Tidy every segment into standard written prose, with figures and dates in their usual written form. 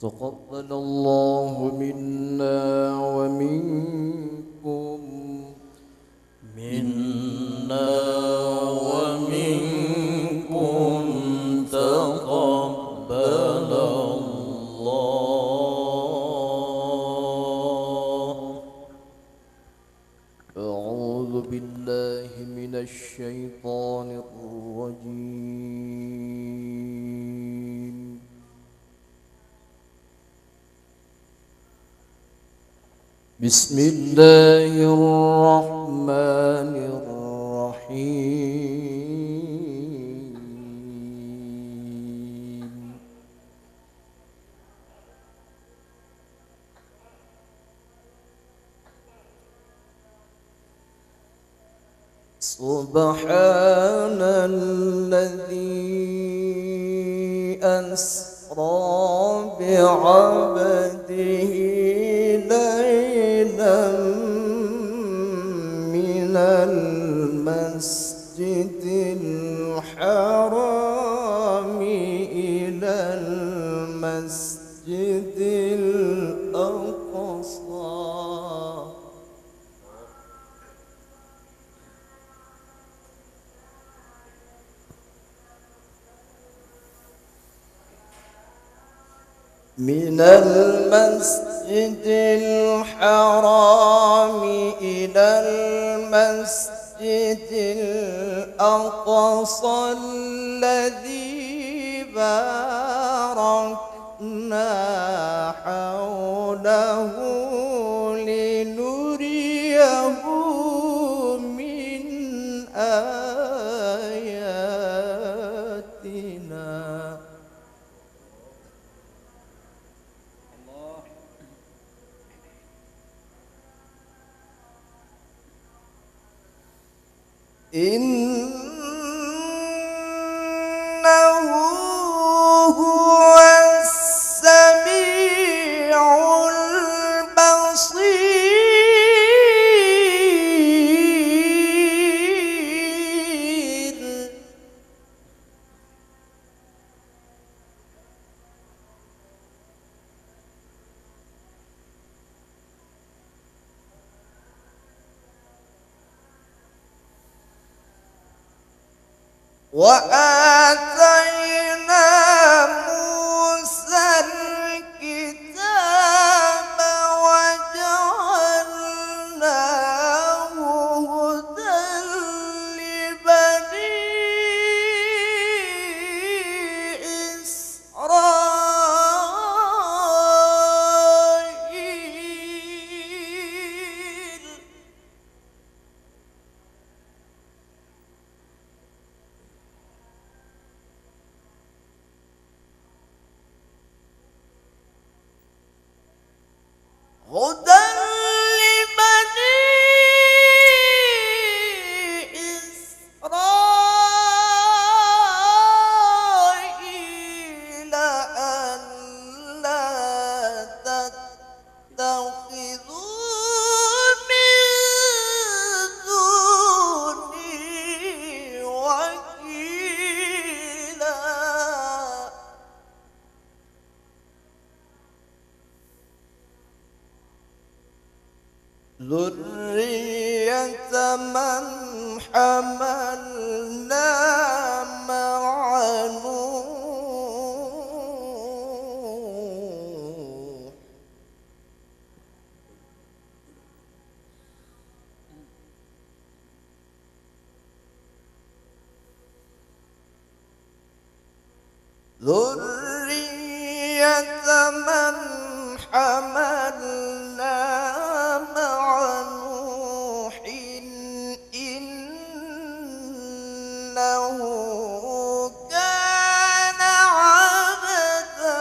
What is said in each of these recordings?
تقبل الله منا ومنكم تقبل الله. أعوذ بالله من الشيطان الرجيم. بسم الله الرحمن الرحيم. سبحان الذي أسرى بعبده ليلا من المسجد الحرام إلى المسجد الأقصى من المسجد الحرام إلى المسجد الأقصى الذي باركنا حوله لنريه من آياتنا. إنه هو السميع البصير. وآتينا موسى الكتاب وجعلناه هدى لبني إسرائيل. هدى لبني إسرائيل ألا تتخذوا من دوني وكيلا. ذرية من حملنا مع نوح. ذرية من حملنا مع نوح إنه كان عبدا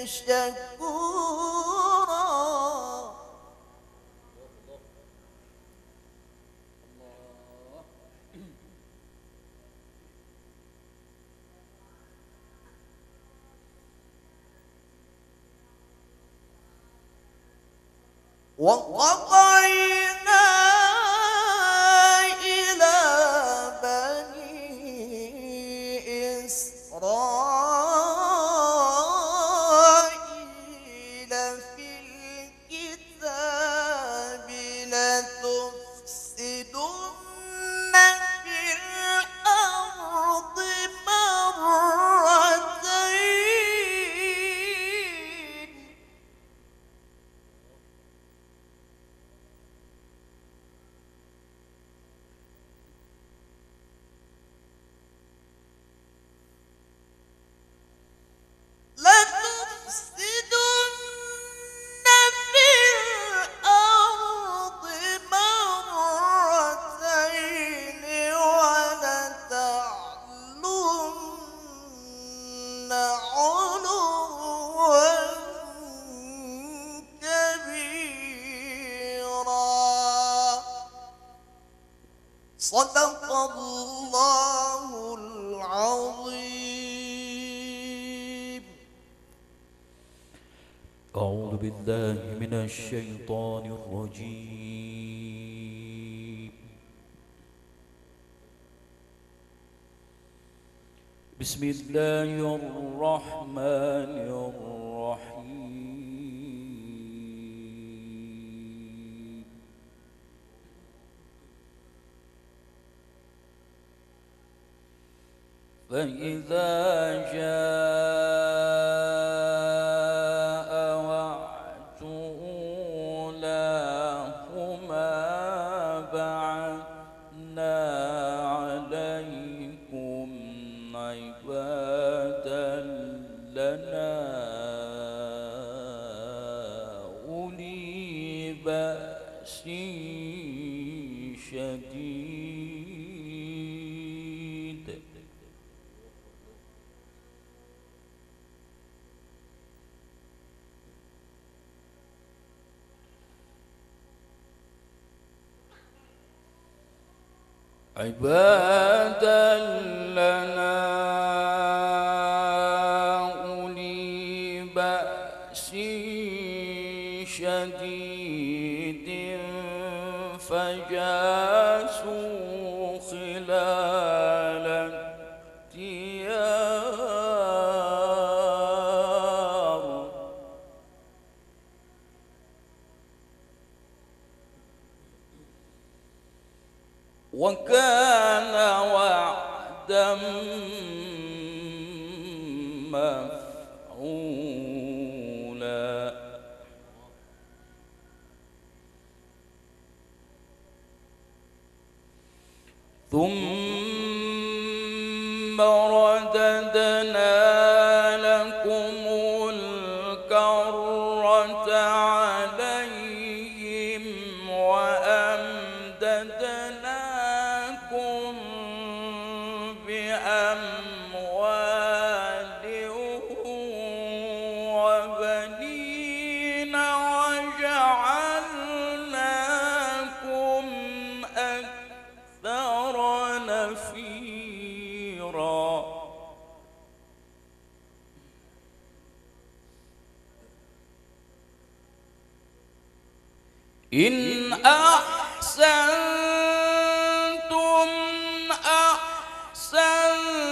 شكورا. وقضينا إلى بني إسرائيل صدق الله العظيم. أعوذ بالله من الشيطان الرجيم. بسم الله الرحمن الرحيم. فإذا جاء وعد أولاهما بعثنا عليكم عبادا لنا أولي بأس شديد عبادا لنا أولي بأس شديد فجاسوا خلال الديار وكان وعدا مفعولا ثم رددنا لكم الكرة عليهم وأمددناكم بأموال وبنين وجعلناكم أكثر نفيرا إن أحسنتم أحسنتم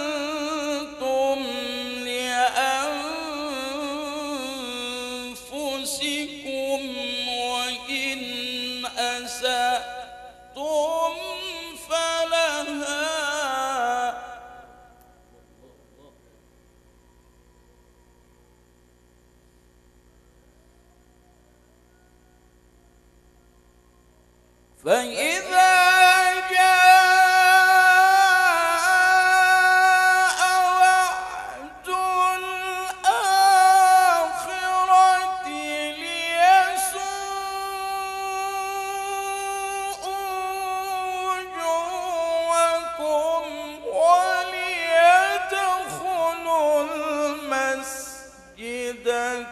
لأنفسكم وإن أسأتم فلها فإذا جاء وعد الآخرة ليسوءوا وجوهكم وليدخلوا المسجد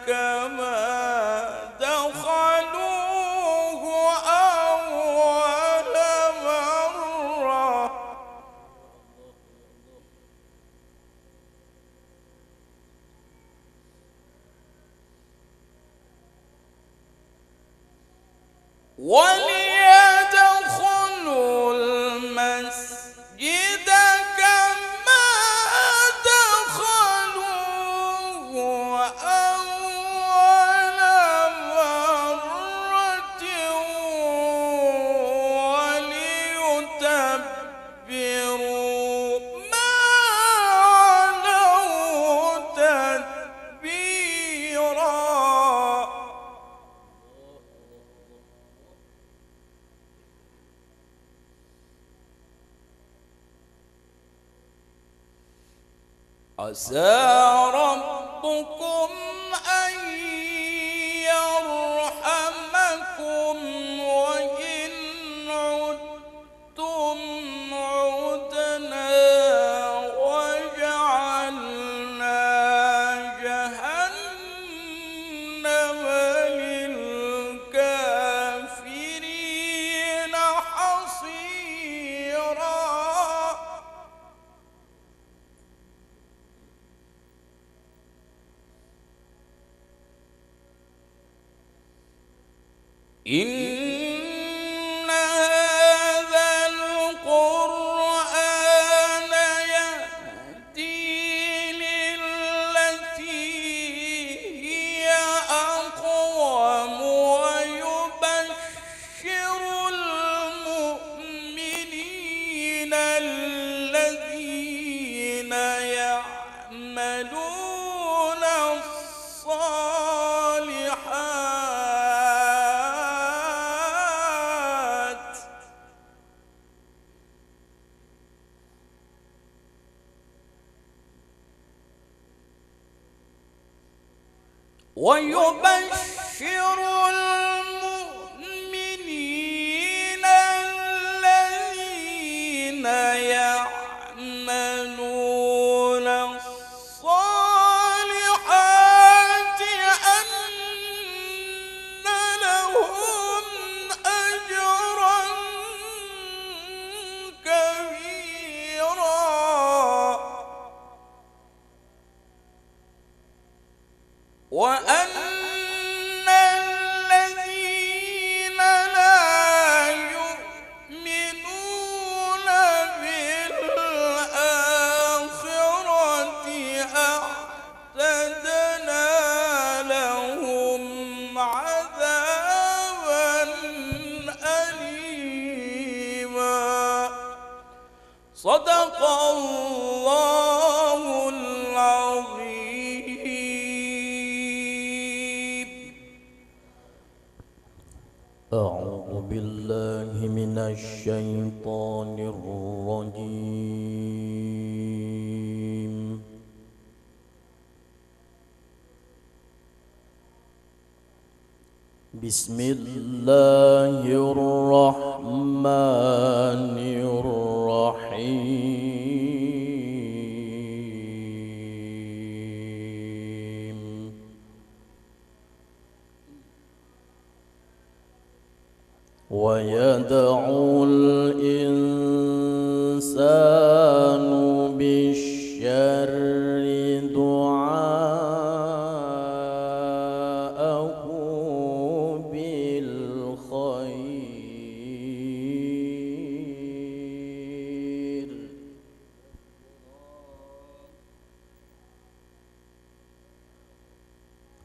كما دخلوه أول مرة وليدخلوا المسجد كما دخلوه أول مرة وليتبروا ما علوا تتبيرا عسى ربكم أن يرحمكم وإن عدتم عدنا وجعلنا جهنم للكافرين حصيرا إن هذا القرآن يهدي للتي هي أقوم ويبشر المؤمنين الذين يعملون الصالحات ويبشر المؤمنين الذين يعملون الصالحات أن لهم أجرا كبيرا وأن الذين لا يؤمنون بالآخرة أعتدنا لهم عذابا أليما. صدق الله العظيم. أعوذ بالله من الشيطان الرجيم. بسم الله الرحمن الرحيم. ويدعو الإنسان بالشر دعاءه بالخير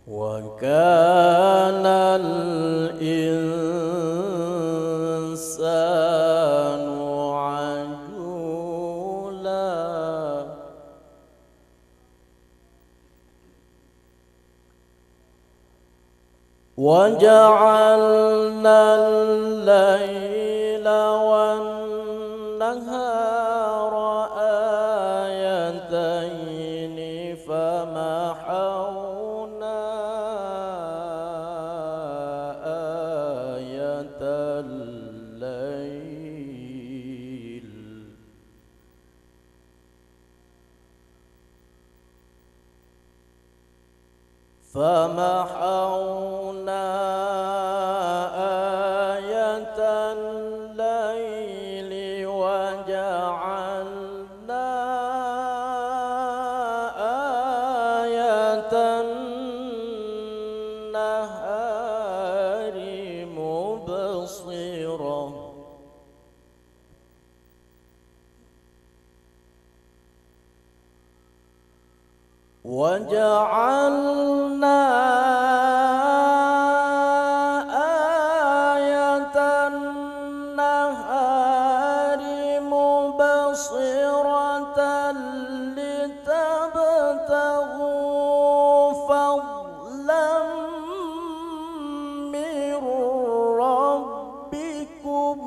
وكان الإنسان عجولا. وجعلنا الليل والنهار آيتين فمحونا آية الليل وجعلنا آية النهار مبصرة وجعلنا آية النهار مبصرة لتبتغوا فضلا من ربكم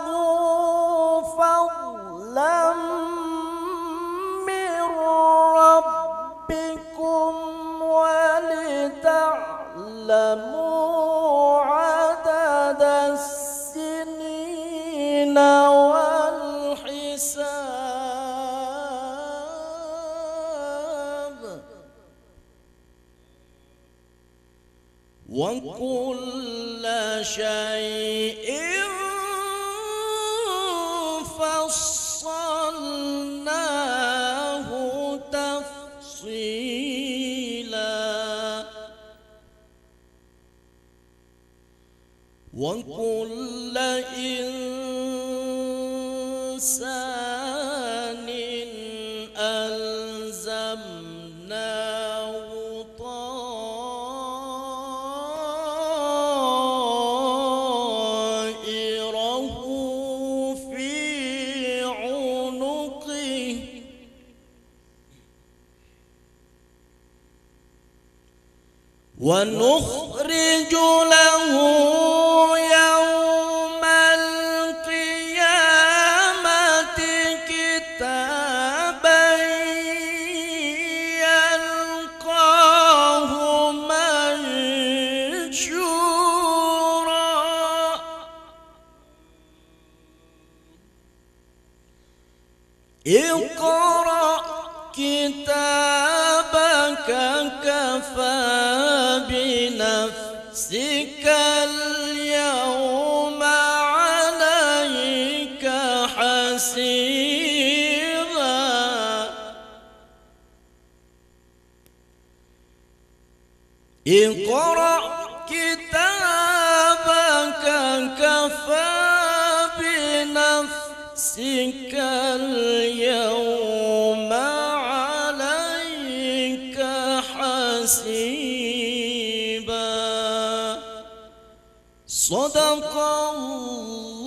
لتبتغوا فضلا من ربكم ولتعلموا عدد السنين والحساب وكل شيء فصلناه وكل إنسان ألزمناه طائره في عنقه ونخرج له يوم القيامة كتابا يلقاه منشورا اقرأ كتابك كفى بنفسك اليوم عليك حسيبا اقرأ كتابك كفى بنفسك اليوم عليك حسيبا صدق الله